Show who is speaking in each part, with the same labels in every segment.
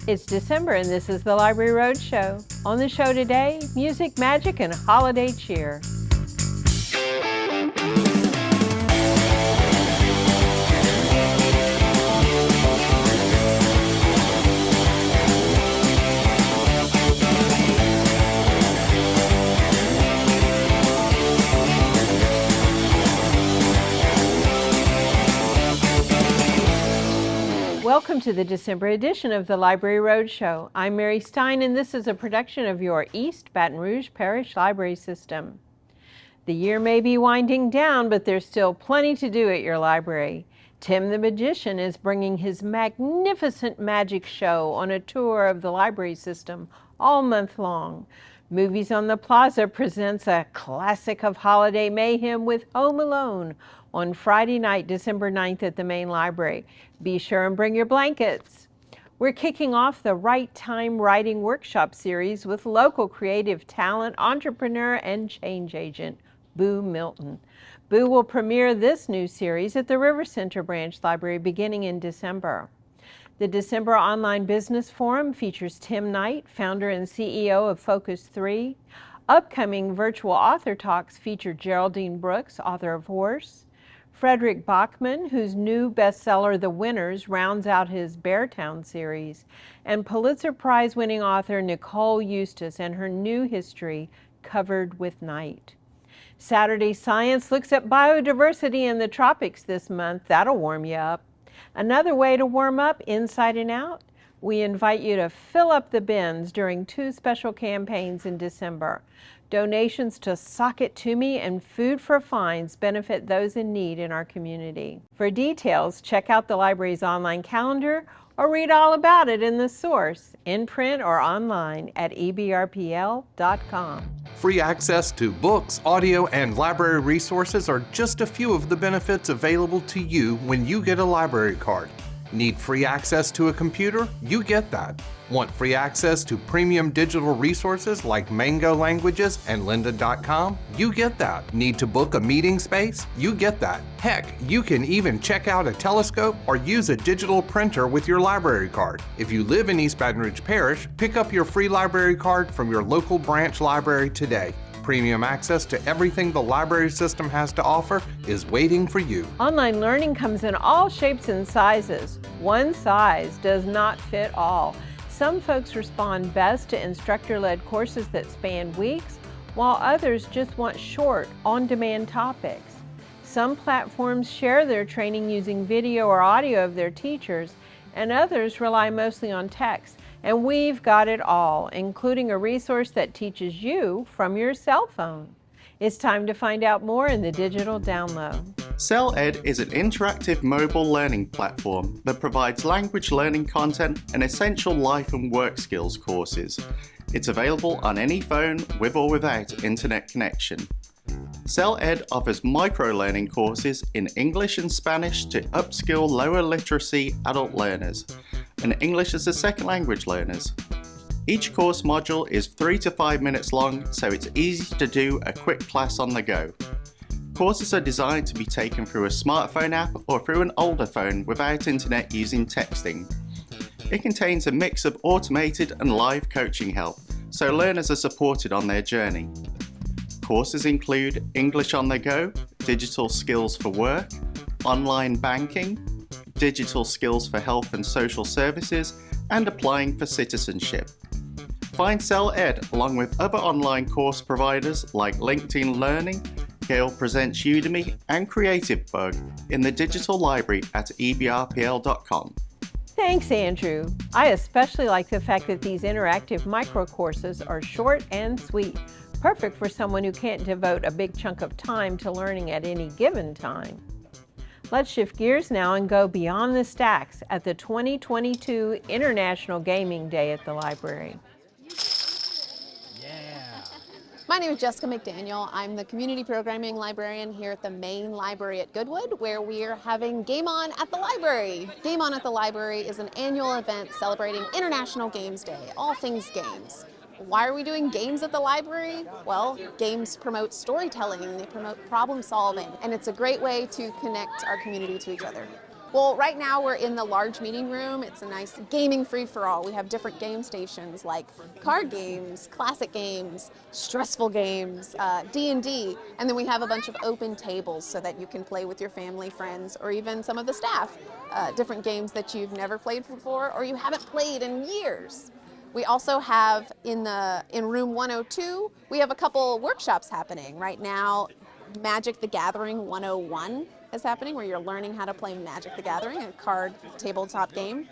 Speaker 1: It's December and this is the Library Roadshow. On the show today, music, magic, and holiday cheer. Welcome to the December edition of the Library Roadshow. I'm Mary Stein, and this is a production of your East Baton Rouge Parish Library System. The year may be winding down, but there's still plenty to do at your library. Tim the Magician is bringing his magnificent magic show on a tour of the library system all month long. Movies on the Plaza presents a classic of holiday mayhem with Home Alone on Friday night, December 9th at the main library. Be sure and bring your blankets. We're kicking off the Right Time Writing Workshop series with local creative talent, entrepreneur, and change agent, Boo Milton. Boo will premiere this new series at the River Center Branch Library beginning in December. The December Online Business Forum features Tim Knight, founder and CEO of Focus 3. Upcoming virtual author talks feature Geraldine Brooks, author of Horse. Frederick Bachman, whose new bestseller The Winners rounds out his Beartown series, and Pulitzer Prize-winning author Nicole Eustace and her new history, Covered with Night. Saturday Science looks at biodiversity in the tropics this month. That'll warm you up. Another way to warm up inside and out, we invite you to fill up the bins during two special campaigns in December. Donations to Sock It To Me and Food for Fines benefit those in need in our community. For details, check out the library's online calendar or read all about it in the source, in print or online at ebrpl.com.
Speaker 2: Free access to books, audio, and library resources are just a few of the benefits available to you when you get a library card. Need free access to a computer? You get that. Want free access to premium digital resources like Mango Languages and lynda.com? You get that. Need to book a meeting space? You get that. Heck, you can even check out a telescope or use a digital printer with your library card. If you live in East Baton Rouge Parish, pick up your free library card from your local branch library today. Premium access to everything the library system has to offer is waiting for you.
Speaker 1: Online learning comes in all shapes and sizes. One size does not fit all. Some folks respond best to instructor-led courses that span weeks, while others just want short, on-demand topics. Some platforms share their training using video or audio of their teachers, and others rely mostly on text. And we've got it all, including a resource that teaches you from your cell phone. It's time to find out more in the digital download.
Speaker 3: CellEd is an interactive mobile learning platform that provides language learning content and essential life and work skills courses. It's available on any phone with or without internet connection. CellEd offers micro-learning courses in English and Spanish to upskill lower literacy adult learners and English as a second language learners. Each course module is 3 to 5 minutes long, so it's easy to do a quick class on the go. Courses are designed to be taken through a smartphone app or through an older phone without internet using texting. It contains a mix of automated and live coaching help, so learners are supported on their journey. Courses include English on the go, digital skills for work, online banking, digital skills for health and social services, and applying for citizenship. Find CellEd along with other online course providers like LinkedIn Learning, Gale Presents Udemy, and CreativeBug in the digital library at ebrpl.com.
Speaker 1: Thanks, Andrew. I especially like the fact that these interactive micro courses are short and sweet, perfect for someone who can't devote a big chunk of time to learning at any given time. Let's shift gears now and go beyond the stacks at the 2022 International Gaming Day at the library.
Speaker 4: My name is Jessica McDaniel. I'm the community programming librarian here at the main library at Goodwood, where we are having Game On at the Library. Game On at the Library is an annual event celebrating International Games Day, all things games. Why are we doing games at the library? Well, games promote storytelling, they promote problem solving, and it's a great way to connect our community to each other. Well, right now we're in the large meeting room. It's a nice gaming free-for-all. We have different game stations like card games, classic games, stressful games, D&D, and then we have a bunch of open tables so that you can play with your family, friends, or even some of the staff, different games that you've never played before or you haven't played in years. We also have in room 102, we have a couple workshops happening right now. Magic the Gathering 101 is happening, where you're learning how to play Magic the Gathering, a card tabletop game.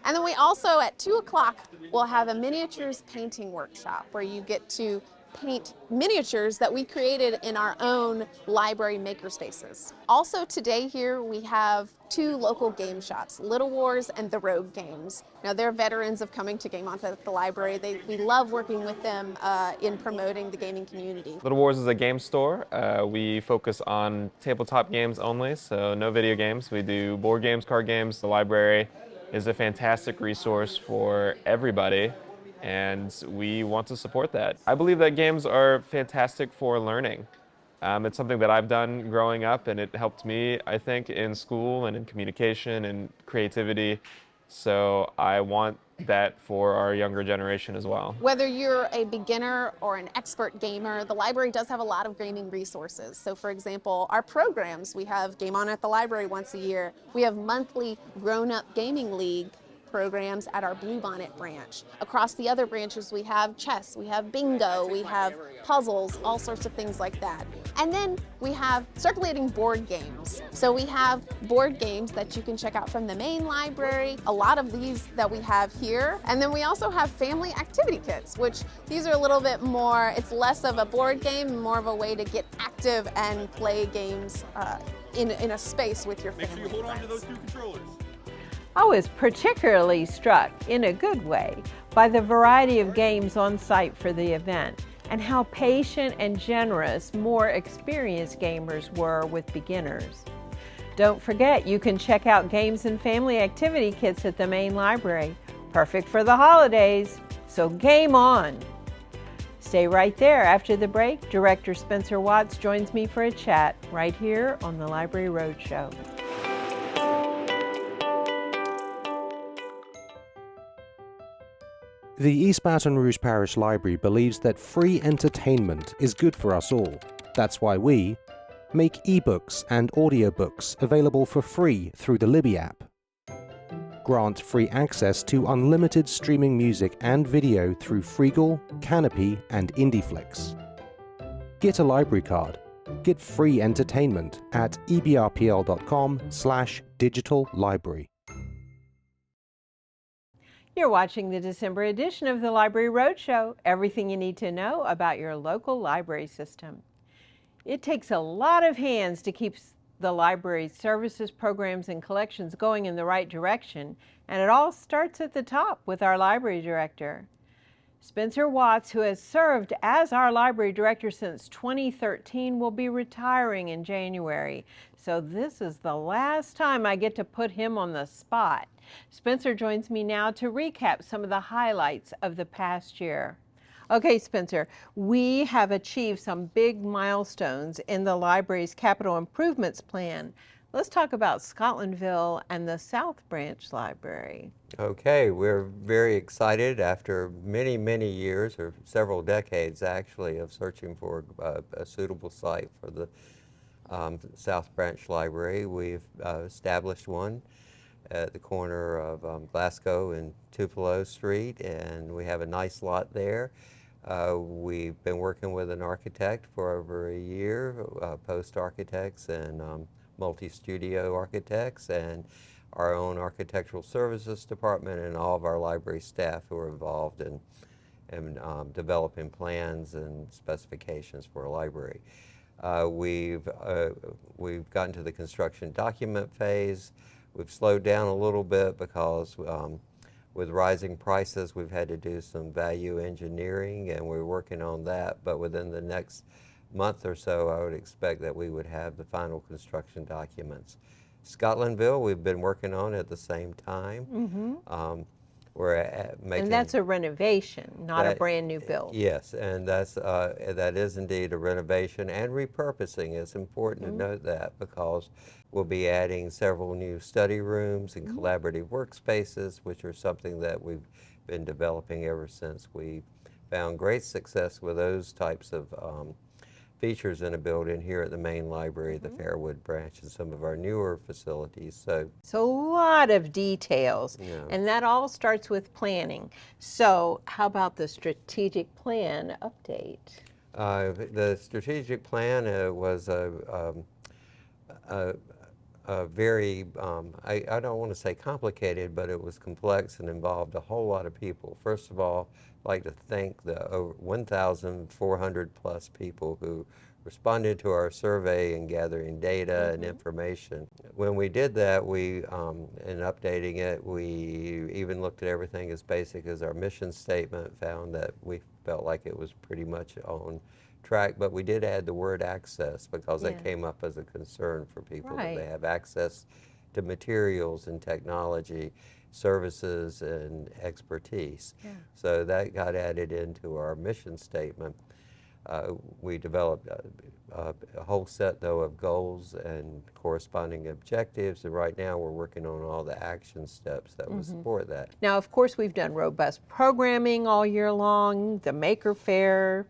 Speaker 4: And then we also, at 2 o'clock, will have a miniatures painting workshop where you get to paint miniatures that we created in our own library makerspaces. Also today here we have 2 local game shops, Little Wars and The Rogue Games. Now they're veterans of coming to Game On at the library. We love working with them in promoting the gaming community.
Speaker 5: Little Wars is a game store. We focus on tabletop games only, so no video games. We do board games, card games. The library is a fantastic resource for everybody, and we want to support that. I believe that games are fantastic for learning. It's something that I've done growing up, and it helped me, I think, in school and in communication and creativity. So I want that for our younger generation as well.
Speaker 4: Whether you're a beginner or an expert gamer, the library does have a lot of gaming resources. So for example, our programs, we have Game On at the library once a year. We have monthly grown-up gaming league programs at our Bluebonnet branch. Across the other branches we have chess, we have bingo, we have puzzles, all sorts of things like that. And then we have circulating board games. So we have board games that you can check out from the main library, a lot of these that we have here. And then we also have family activity kits, which these are a little bit more, it's less of a board game, more of a way to get active and play games in a space with your family.
Speaker 6: Make sure you hold on to those 2 controllers.
Speaker 1: I was particularly struck, in a good way, by the variety of games on site for the event and how patient and generous more experienced gamers were with beginners. Don't forget, you can check out games and family activity kits at the main library, perfect for the holidays, so game on! Stay right there. After the break, Director Spencer Watts joins me for a chat right here on the Library Roadshow.
Speaker 7: The East Baton Rouge Parish Library believes that free entertainment is good for us all. That's why we make ebooks and audiobooks available for free through the Libby app. Grant free access to unlimited streaming music and video through Freegal, Canopy, and IndieFlix. Get a library card. Get free entertainment at ebrpl.com/digital library.
Speaker 1: You're watching the December edition of the Library Roadshow, everything you need to know about your local library system. It takes a lot of hands to keep the library's services, programs, and collections going in the right direction, and it all starts at the top with our library director. Spencer Watts, who has served as our library director since 2013, will be retiring in January. So this is the last time I get to put him on the spot. Spencer joins me now to recap some of the highlights of the past year. Okay, Spencer, we have achieved some big milestones in the library's capital improvements plan. Let's talk about Scotlandville and the South Branch Library.
Speaker 8: Okay, we're very excited after many, many years, or several decades actually, of searching for a suitable site for the South Branch Library. We've established one at the corner of Glasgow and Tupelo Street, and we have a nice lot there. We've been working with an architect for over a year, Post Architects and Multi-Studio Architects, and our own Architectural Services Department, and all of our library staff who are involved in developing plans and specifications for a library. We've gotten to the construction document phase. We've slowed down a little bit because with rising prices, we've had to do some value engineering, and we're working on that. But within the next month or so, I would expect that we would have the final construction documents. Scotlandville, we've been working on at the same time. we're making.
Speaker 1: And that's a renovation, not a
Speaker 8: that-
Speaker 1: brand new build.
Speaker 8: Yes, and that is indeed a renovation and repurposing. It's important to note that because we'll be adding several new study rooms and collaborative workspaces, which are something that we've been developing ever since we found great success with those types of features in a building here at the main library, the Fairwood branch, and some of our newer facilities. So
Speaker 1: So a lot of details,
Speaker 8: Yeah.
Speaker 1: and that all starts with planning. So how about the strategic plan update?
Speaker 8: the strategic plan was a very, I don't want to say complicated, but it was complex and involved a whole lot of people. First of all, I'd like to thank the over 1,400 plus people who responded to our survey and gathering data and information. When we did that, in updating it, we even looked at everything as basic as our mission statement, found that we felt like it was pretty much on track, but we did add the word access because
Speaker 1: Yeah.
Speaker 8: that came up as a concern for people, that they
Speaker 1: Right.
Speaker 8: have access to materials and technology, services and expertise.
Speaker 1: Yeah.
Speaker 8: So that got added into our mission statement. We developed a whole set, though, of goals and corresponding objectives, and right now we're working on all the action steps that would support that.
Speaker 1: Now, of course, we've done robust programming all year long, the Maker Faire,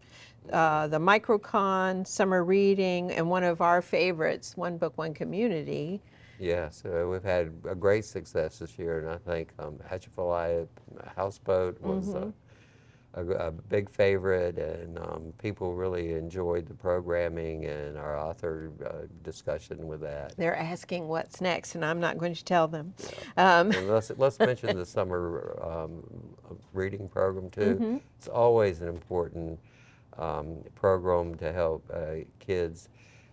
Speaker 1: the Microcon, summer reading, and one of our favorites, One Book, One Community.
Speaker 8: Yes, we've had a great success this year, and I think Atchafalaya Houseboat was a big favorite, and people really enjoyed the programming and our author discussion with that.
Speaker 1: They're asking what's next, and I'm not going to tell them.
Speaker 8: And let's mention the summer reading program too. It's always an important program to help kids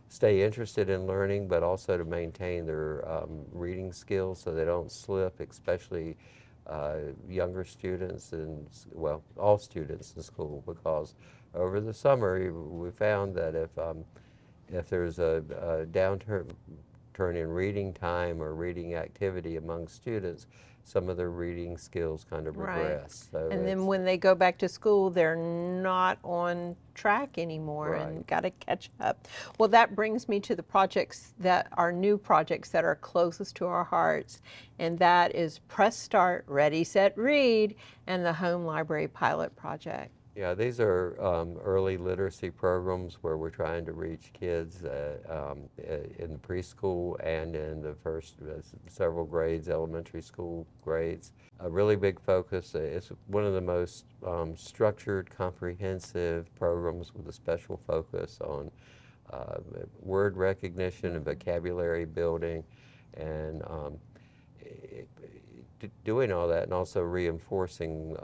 Speaker 8: stay interested in learning, but also to maintain their reading skills so they don't slip, especially younger students and, well, all students in school, because over the summer we found that if there's a downturn in reading time or reading activity among students, some of their reading skills kind of
Speaker 1: Right.
Speaker 8: regress. So
Speaker 1: And then
Speaker 8: it's-
Speaker 1: when they go back to school, they're not on track anymore and
Speaker 8: Right.
Speaker 1: got to catch up. Well, that brings me to the projects that are new projects that are closest to our hearts, and that is Press Start, Ready, Set, Read, and the Home Library Pilot Project.
Speaker 8: Yeah, these are early literacy programs where we're trying to reach kids in the preschool and in the first several grades, elementary school grades. A really big focus, it's one of the most structured, comprehensive programs with a special focus on word recognition and vocabulary building, and doing all that and also reinforcing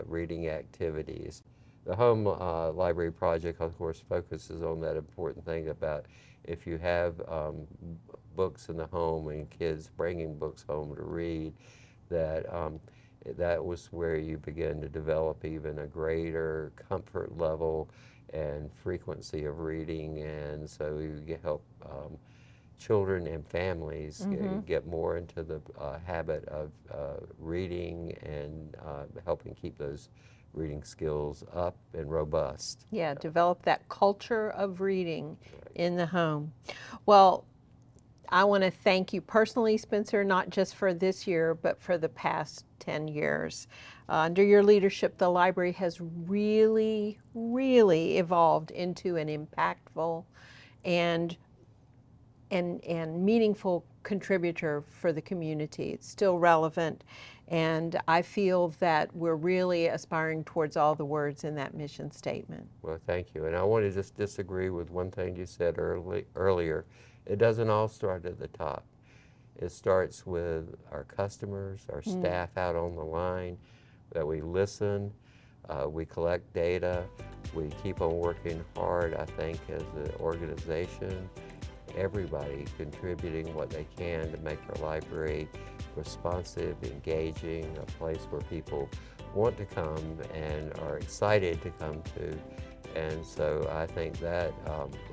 Speaker 8: reading activities. The Home Library Project, of course, focuses on that important thing about if you have books in the home and kids bringing books home to read, that that was where you begin to develop even a greater comfort level and frequency of reading, and so you help children and families get more into the habit of reading and helping keep those reading skills up and robust.
Speaker 1: Yeah, develop that culture of reading in the home. Well, I want to thank you personally, Spencer, not just for this year, but for the past 10 years. Under your leadership, the library has really, really evolved into an impactful and meaningful contributor for the community. It's still relevant, and I feel that we're really aspiring towards all the words in that mission statement.
Speaker 8: Well, thank you. And I want to just disagree with one thing you said earlier. It doesn't all start at the top. It starts with our customers, our staff out on the line, that we listen, we collect data, we keep on working hard, I think, as an organization. Everybody contributing what they can to make our library responsive, engaging, a place where people want to come and are excited to come to. And so I think that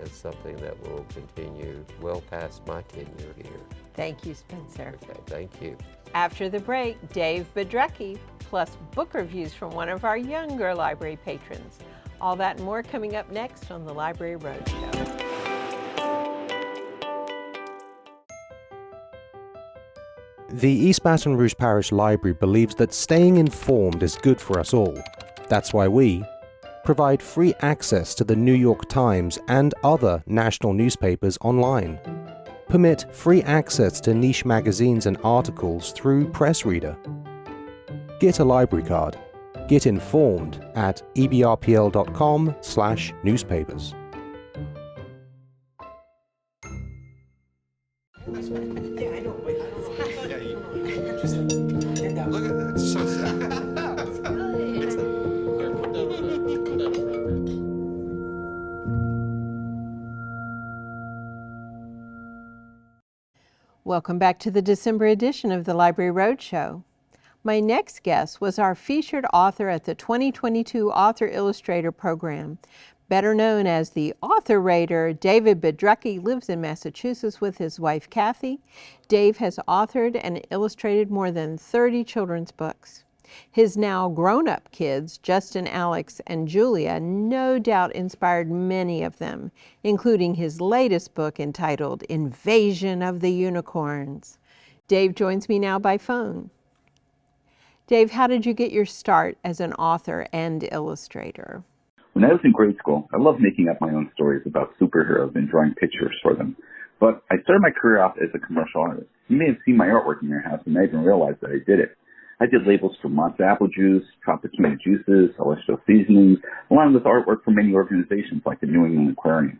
Speaker 8: is something that will continue well past my tenure here.
Speaker 1: Thank you, Spencer.
Speaker 8: Okay, thank you.
Speaker 1: After the break, Dave Bedrecki, plus book reviews from one of our younger library patrons. All that and more coming up next on the Library Roadshow.
Speaker 7: The East Baton Rouge Parish Library believes that staying informed is good for us all. That's why we provide free access to the New York Times and other national newspapers online. Permit free access to niche magazines and articles through PressReader. Get a library card. Get informed at ebrpl.com/newspapers.
Speaker 2: Look at that. So sad.
Speaker 1: Welcome back to the December edition of the Library Roadshow. My next guest was our featured author at the 2022 Author Illustrator Program. Better known as the Author Rater, David Bedrucki lives in Massachusetts with his wife Kathy. Dave has authored and illustrated more than 30 children's books. His now grown-up kids, Justin, Alex, and Julia, no doubt inspired many of them, including his latest book entitled Invasion of the Unicorns. Dave joins me now by phone. Dave, how did you get your start as an author and illustrator?
Speaker 6: When I was in grade school, I loved making up my own stories about superheroes and drawing pictures for them. But I started my career off as a commercial artist. You may have seen my artwork in your house and not even realized that I did it. I did labels for Mott's Apple Juice, Tropicana Juices, Celestial Seasonings, along with artwork for many organizations like the New England Aquarium.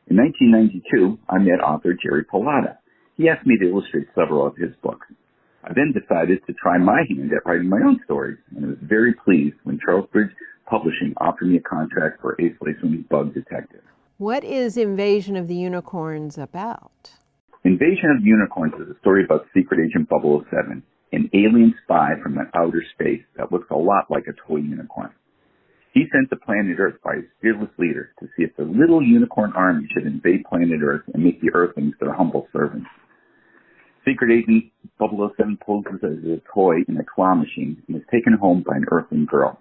Speaker 6: In 1992, I met author Jerry Pallotta. He asked me to illustrate several of his books. I then decided to try my hand at writing my own stories, and I was very pleased when Charles Bridge Publishing offered me a contract for Ace Laceman's Bug Detective.
Speaker 1: What is Invasion of the Unicorns about?
Speaker 6: Invasion of the Unicorns is a story about Secret Agent 007, an alien spy from outer space that looks a lot like a toy unicorn. He sent to planet Earth by his fearless leader to see if the little unicorn army should invade planet Earth and make the Earthlings their humble servants. Secret Agent 007 poses as a toy in a claw machine and is taken home by an Earthling girl.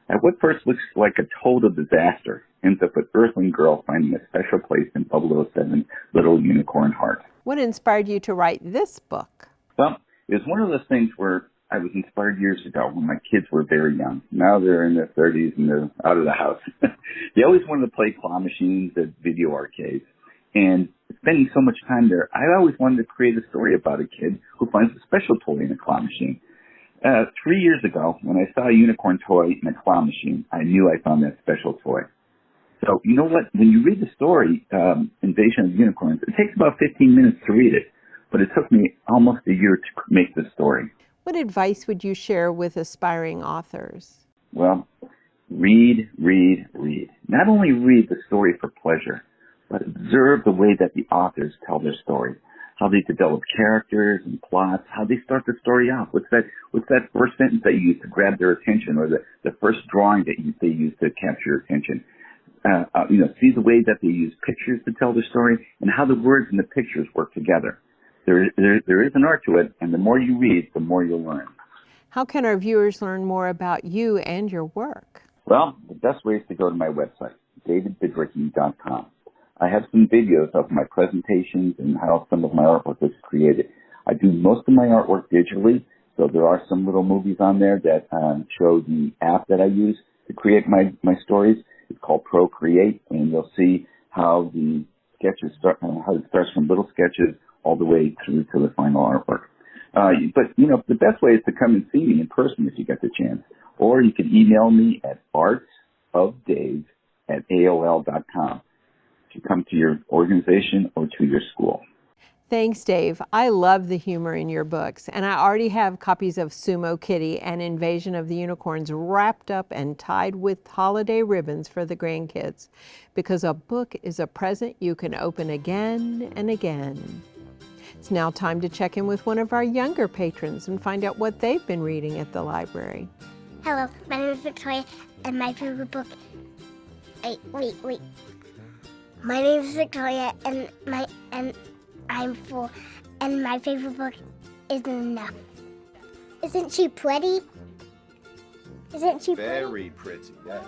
Speaker 6: At what first looks like a total disaster, ends up with Earthling girl finding a special place in 007's little unicorn heart.
Speaker 1: What inspired you to write this book?
Speaker 6: Well, it was one of those things where I was inspired years ago when my kids were very young. Now they're in their 30s and they're out of the house. They always wanted to play claw machines at video arcades. And spending so much time there, I always wanted to create a story about a kid who finds a special toy in a claw machine. 3 years ago, when I saw a unicorn toy in a claw machine, I knew I found that special toy. So, you know what? When you read the story, Invasion of the Unicorns, it takes about 15 minutes to read it, but it took me almost a year to make the story.
Speaker 1: What advice would you share with aspiring authors?
Speaker 6: Well, read, read, read. Not only read the story for pleasure, but observe the way that the authors tell their story. How they develop characters and plots, how they start the story off. What's that first sentence that you use to grab their attention, or the first drawing that they use to capture your attention? See the way that they use pictures to tell their story, and how the words and the pictures work together. There is an art to it, and the more you read, the more you'll learn.
Speaker 1: How can our viewers learn more about you and your work?
Speaker 6: Well, the best way is to go to my website, davidbedrucki.com. I have some videos of my presentations and how some of my artwork was created. I do most of my artwork digitally, so there are some little movies on there that show the app that I use to create my stories. It's called Procreate, and you'll see how the sketches start, how it starts from little sketches all the way through to the final artwork. But the best way is to come and see me in person if you get the chance, or you can email me at artsofdave@aol.com. to come to your organization or to your school.
Speaker 1: Thanks, Dave. I love the humor in your books, and I already have copies of Sumo Kitty and Invasion of the Unicorns wrapped up and tied with holiday ribbons for the grandkids, because a book is a present you can open again and again. It's now time to check in with one of our younger patrons and find out what they've been reading at the library.
Speaker 9: Hello, my name is Victoria, and my favorite book... Wait. My name is Victoria, and I'm 4, and my favorite book is Enough. Isn't she pretty? Isn't she
Speaker 10: Very pretty, yes.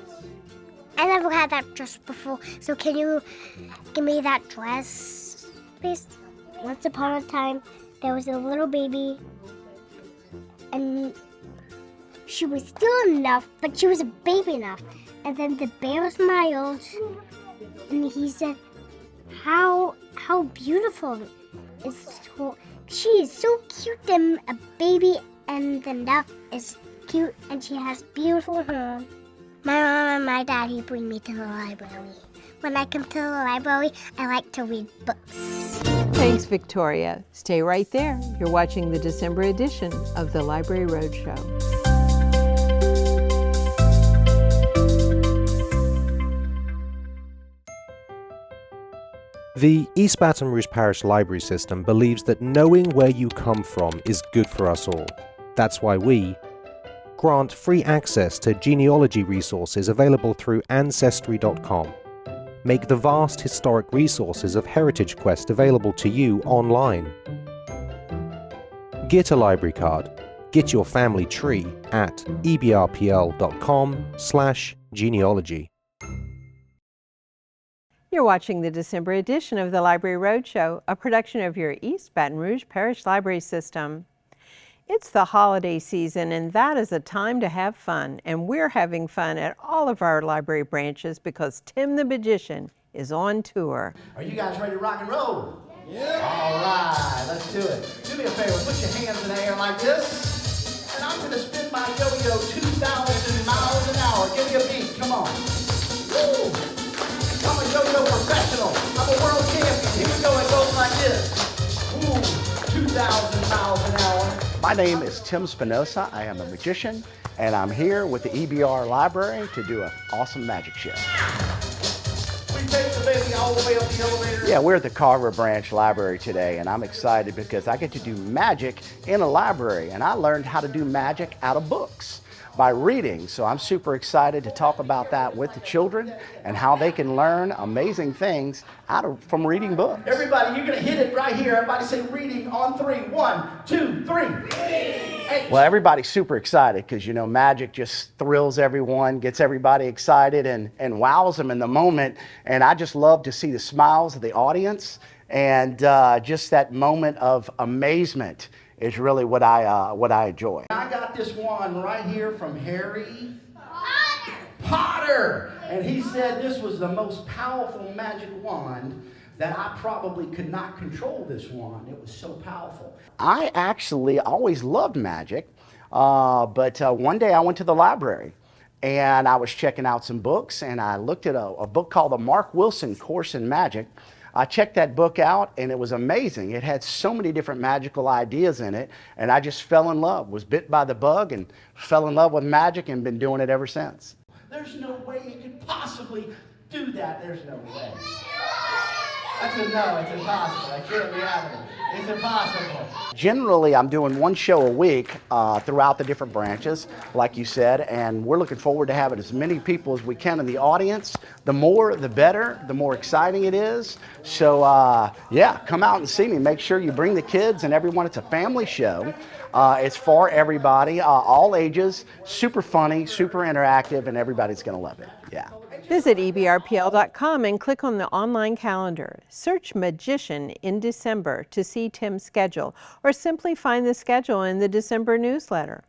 Speaker 9: I never had that dress before, so can you give me that dress, please? Once upon a time, there was a little baby, and she was still enough, but she was a baby enough. And then the bear smiled, and he said, how beautiful is she is so cute, and a baby, and the duck is cute, and she has beautiful hair. My mom and my daddy bring me to the library. When I come to the library, I like to read books.
Speaker 1: Thanks, Victoria. Stay right there. You're watching the December edition of the Library Roadshow.
Speaker 7: The East Baton Rouge Parish Library System believes that knowing where you come from is good for us all. That's why we grant free access to genealogy resources available through Ancestry.com, make the vast historic resources of Heritage Quest available to you online. Get a library card. Get your family tree at ebrpl.com/genealogy.
Speaker 1: You're watching the December edition of the Library Roadshow, a production of your East Baton Rouge Parish Library System. It's the holiday season, and that is a time to have fun. And we're having fun at all of our library branches because Tim the Magician is on tour.
Speaker 11: Are you guys ready to rock and roll? Yeah. All right, let's do it. Do me a favor, put your hands in the air like this. And I'm going to spin my yo-yo 2,000 miles an hour. Give me a beat, come on. Woo! I'm a yo-yo professional. I'm a world champion. Here we go, it goes like this. Ooh, 2,000 miles an hour. My name is Tim Spinoza. I am a magician, and I'm here with the EBR Library to do an awesome magic show. We take the baby all the way up the elevator. Yeah, we're at the Carver Branch Library today, and I'm excited because I get to do magic in a library, and I learned how to do magic out of books by reading. So I'm super excited to talk about that with the children and how they can learn amazing things from reading books. Everybody, you're gonna hit it right here. Everybody say reading on 3. 1, 2, 3. Well, everybody's super excited because, you know, magic just thrills everyone, gets everybody excited and wows them in the moment. And I just love to see the smiles of the audience and just that moment of amazement is really what I enjoy. I got this one right here from Harry Potter. And he said this was the most powerful magic wand that I probably could not control this wand. It was so powerful. I actually always loved magic, but one day I went to the library and I was checking out some books and I looked at a book called the Mark Wilson Course in Magic. I checked that book out and it was amazing. It had so many different magical ideas in it and I just fell in love, was bit by the bug and fell in love with magic and been doing it ever since. There's no way you could possibly do that. There's no way. That's a no, it's impossible. That can't be happening. It's impossible. Generally, I'm doing one show a week throughout the different branches, like you said, and we're looking forward to having as many people as we can in the audience. The more, the better, the more exciting it is. So, yeah, come out and see me. Make sure you bring the kids and everyone. It's a family show. It's for everybody, all ages, super funny, super interactive, and everybody's going to love it. Yeah.
Speaker 1: Visit ebrpl.com and click on the online calendar. Search Magician in December to see Tim's schedule, or simply find the schedule in the December newsletter.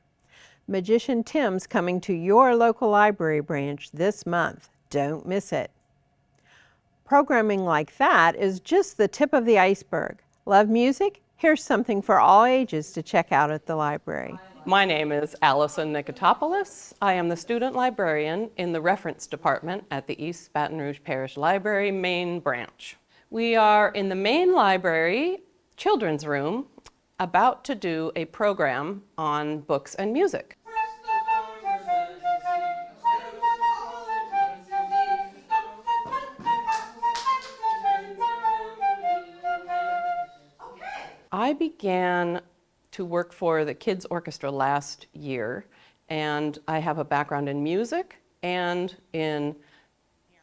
Speaker 1: Magician Tim's coming to your local library branch this month. Don't miss it. Programming like that is just the tip of the iceberg. Love music? Here's something for all ages to check out at the library.
Speaker 12: My name is Allison Nikotopoulos. I am the student librarian in the reference department at the East Baton Rouge Parish Library main branch. We are in the main library children's room about to do a program on books and music. I began to work for the Kids Orchestra last year, and I have a background in music and in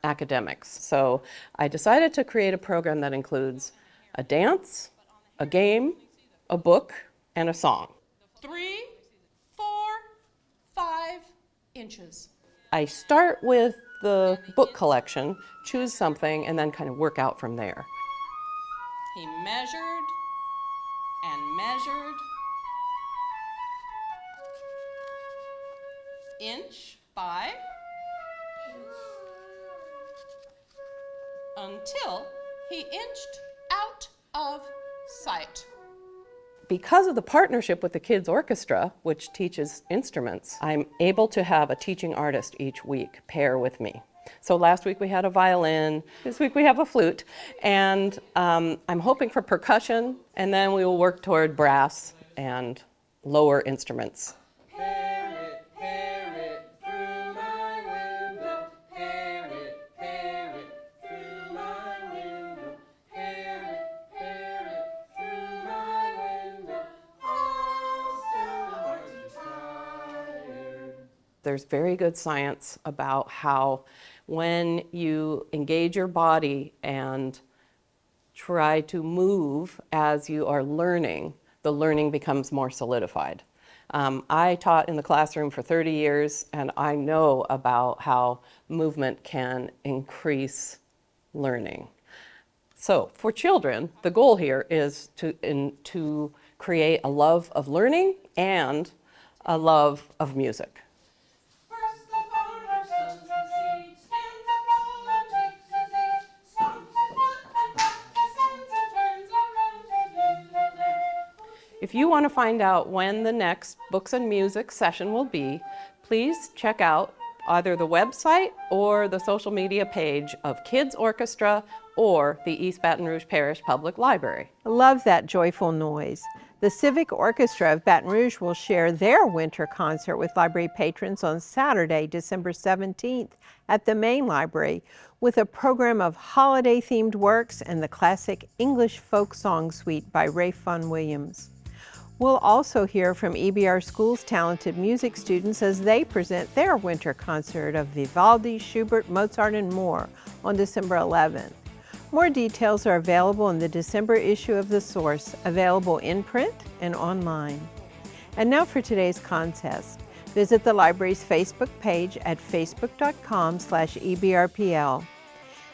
Speaker 12: academics. So I decided to create a program that includes a dance, a game, a book, and a song.
Speaker 13: 3, 4, 5,
Speaker 10: inches?
Speaker 12: I start with the book collection, choose something, and then kind of work out from there.
Speaker 10: He measured and measured, inch by until he inched out of sight.
Speaker 12: Because of the partnership with the Kids Orchestra, which teaches instruments, I'm able to have a teaching artist each week pair with me. So last week we had a violin, this week we have a flute, and I'm hoping for percussion, and then we will work toward brass and lower instruments. There's very good science about how when you engage your body and try to move as you are learning, the learning becomes more solidified. I taught in the classroom for 30 years, and I know about how movement can increase learning. So for children, the goal here is to create a love of learning and a love of music. If you want to find out when the next Books and Music session will be, please check out either the website or the social media page of Kids Orchestra or the East Baton Rouge Parish Public Library.
Speaker 1: I love that joyful noise. The Civic Orchestra of Baton Rouge will share their winter concert with library patrons on Saturday, December 17th at the main library with a program of holiday-themed works and the classic English folk song suite by Ralph Vaughan Williams. We'll also hear from EBR School's talented music students as they present their winter concert of Vivaldi, Schubert, Mozart, and more on December 11th. More details are available in the December issue of The Source, available in print and online. And now for today's contest. Visit the library's Facebook page at facebook.com/EBRPL.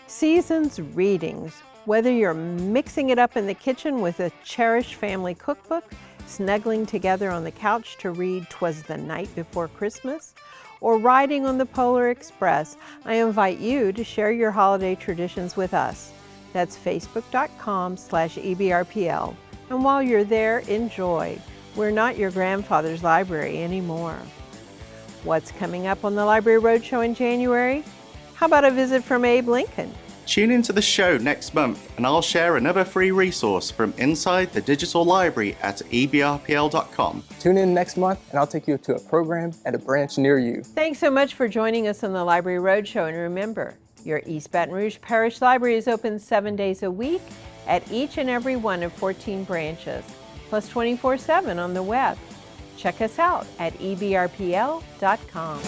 Speaker 1: Seasons Readings. Whether you're mixing it up in the kitchen with a cherished family cookbook, snuggling together on the couch to read 'Twas the Night Before Christmas, or riding on the Polar Express, I invite you to share your holiday traditions with us. That's facebook.com/EBRPL. And while you're there, enjoy. We're not your grandfather's library anymore. What's coming up on the Library Roadshow in January? How about a visit from Abe Lincoln?
Speaker 3: Tune into the show next month and I'll share another free resource from inside the digital library at ebrpl.com.
Speaker 13: Tune in next month and I'll take you to a program at a branch near you.
Speaker 1: Thanks so much for joining us on the Library Roadshow, and remember, your East Baton Rouge Parish Library is open 7 days a week at each and every one of 14 branches, plus 24/7 on the web. Check us out at ebrpl.com.